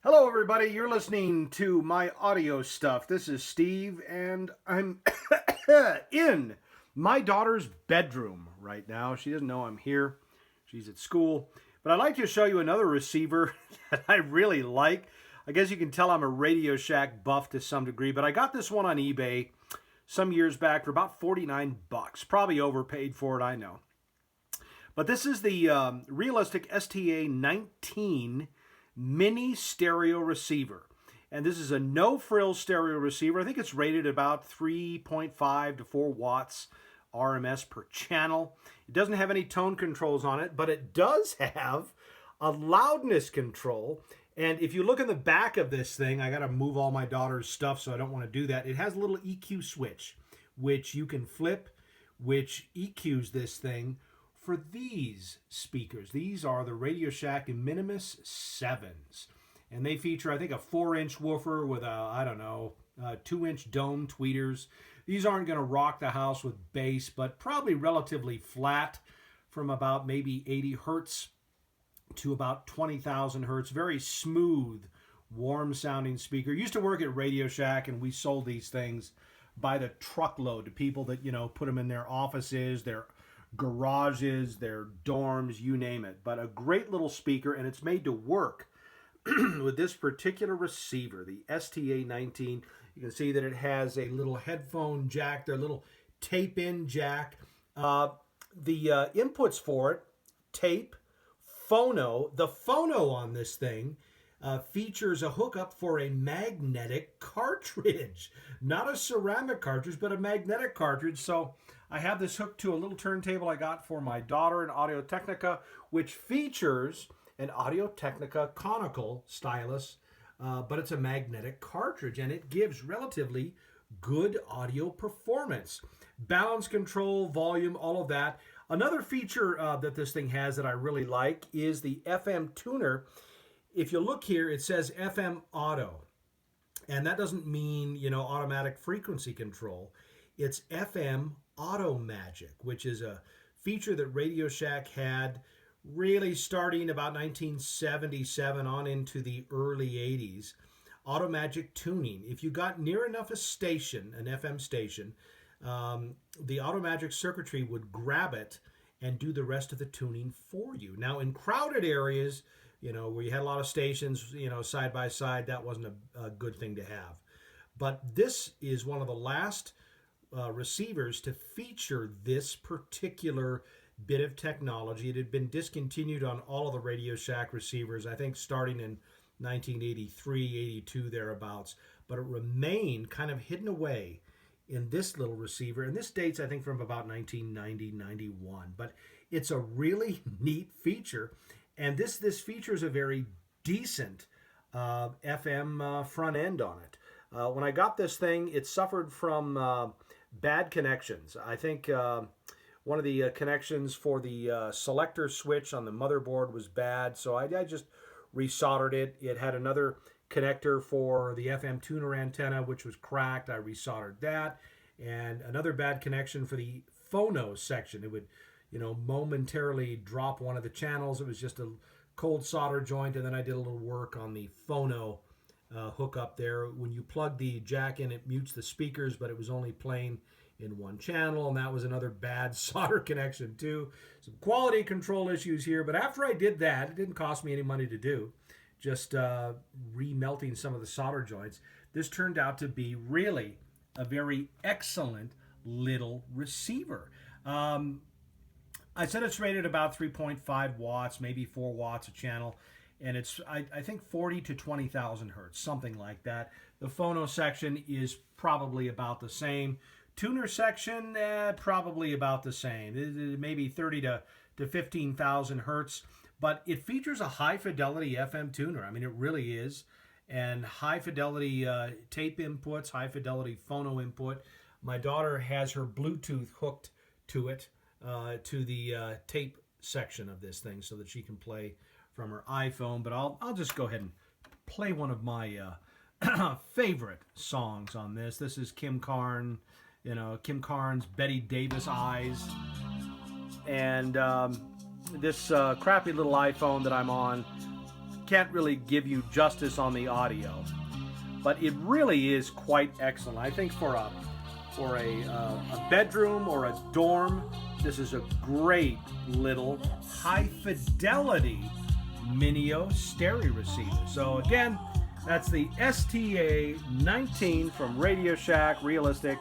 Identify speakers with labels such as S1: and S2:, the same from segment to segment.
S1: Hello, everybody. You're listening to my audio stuff. This is Steve, and I'm in my daughter's bedroom right now. She doesn't know I'm here. She's at school. But I'd like to show you another receiver that I really like. I guess you can tell I'm a Radio Shack buff to some degree, but I got this one on eBay some years back for about 49 bucks. Probably overpaid for it, I know. But this is the Realistic STA 19 mini stereo receiver, and this is a no-frills stereo receiver. I think it's rated about 3.5 to 4 watts RMS per channel. It doesn't have any tone controls on it, but it does have a loudness control. And if you look in the back of this thing, I got to move all my daughter's stuff, so I don't want to do that. It has a little EQ switch, which you can flip, which EQs this thing for these speakers. These are the Radio Shack Minimus 7s. And they feature, I think, a 4-inch woofer with a, 2-inch dome tweeters. These aren't going to rock the house with bass, but probably relatively flat from about maybe 80 hertz to about 20,000 hertz. Very smooth, warm-sounding speaker. Used to work at Radio Shack, and we sold these things by the truckload to people that, put them in their offices, their garages, their dorms, you name it. But a great little speaker, and it's made to work with this particular receiver, the STA 19. You can see that it has a little headphone jack, their little tape-in jack. The inputs for it, tape, phono. The phono on this thing features a hookup for a magnetic cartridge. Not a ceramic cartridge, but a magnetic cartridge. So I have this hooked to a little turntable I got for my daughter, an Audio-Technica, which features an Audio-Technica conical stylus, but it's a magnetic cartridge, and it gives relatively good audio performance. Balance control, volume, all of that. Another feature that this thing has that I really like is the FM tuner. If you look here, it says FM auto, and that doesn't mean, automatic frequency control. It's FM Auto Magic, which is a feature that Radio Shack had really starting about 1977 on into the early 80s. Auto Magic tuning. If you got near enough a station, an FM station, the Auto Magic circuitry would grab it and do the rest of the tuning for you. Now, in crowded areas, where you had a lot of stations, side by side, that wasn't a good thing to have. But this is one of the last receivers to feature this particular bit of technology. It had been discontinued on all of the Radio Shack receivers, I think starting in 1983, 82, thereabouts. But it remained kind of hidden away in this little receiver. And this dates, I think, from about 1990, 91. But it's a really neat feature. And this features a very decent FM front end on it. When I got this thing, it suffered from bad connections. I think one of the connections for the selector switch on the motherboard was bad, so I just resoldered it. It had another connector for the FM tuner antenna, which was cracked. I resoldered that. And another bad connection for the phono section. It would momentarily drop one of the channels. It was just a cold solder joint, and then I did a little work on the phono hookup there. When you plug the jack in, it mutes the speakers, but it was only playing in one channel, and that was another bad solder connection too. Some quality control issues here, but after I did that, it didn't cost me any money to do, just remelting some of the solder joints. This turned out to be really a very excellent little receiver. I said it's rated about 3.5 watts, maybe 4 watts a channel, and it's, I think, 40 to 20,000 hertz, something like that. The phono section is probably about the same. Tuner section, probably about the same, maybe 30 to 15,000 hertz, but it features a high-fidelity FM tuner. I mean, it really is, and high-fidelity tape inputs, high-fidelity phono input. My daughter has her Bluetooth hooked to it, to the tape section of this thing so that she can play from her iPhone. But I'll just go ahead and play one of my favorite songs on this. This is Kim Carnes, Betty Davis Eyes. And this crappy little iPhone that I'm on can't really give you justice on the audio, but it really is quite excellent. I think for a bedroom or a dorm, this is a great little high fidelity Minio stereo receiver. So again, that's the STA 19 from Radio Shack, realistic,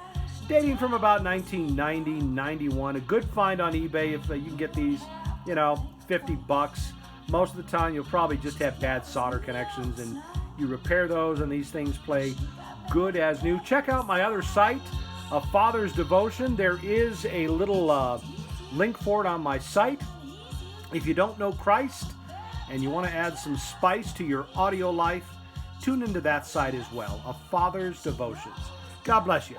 S1: dating from about 1990, 91. A good find on eBay if you can get these, $50. Most of the time you'll probably just have bad solder connections, and you repair those and these things play good as new. Check out my other site, A Father's Devotion. There is a little link for it on my site. If you don't know Christ and you want to add some spice to your audio life, tune into that site as well, A Father's Devotions. God bless you.